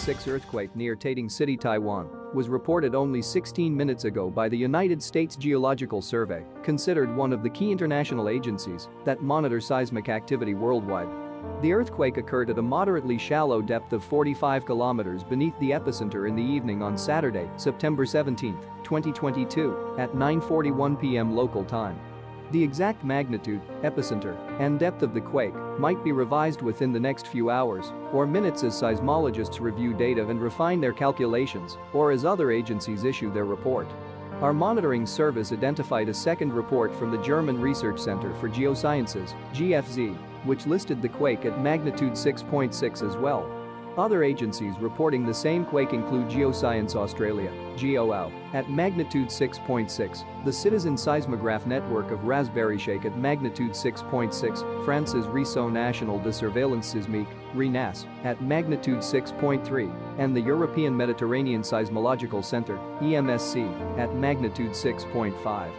6 earthquake near Taitung City, Taiwan, was reported only 16 minutes ago by the United States Geological Survey, considered one of the key international agencies that monitor seismic activity worldwide. The earthquake occurred at a moderately shallow depth of 45 kilometers beneath the epicenter in the evening on Saturday, September 17, 2022, at 9:41 p.m. local time. The exact magnitude, epicenter, and depth of the quake might be revised within the next few hours or minutes as seismologists review data and refine their calculations, or as other agencies issue their report. Our monitoring service identified a second report from the German Research Center for Geosciences, GFZ, which listed the quake at magnitude 6.6 as well. Other agencies reporting the same quake include Geoscience Australia, GeoAu, at magnitude 6.6, the citizen-seismograph network of RaspberryShake at magnitude 6.6, France's Réseau National de Surveillance Sismique, RéNaSS, at magnitude 6.3, and the European Mediterranean Seismological Center, EMSC, at magnitude 6.5.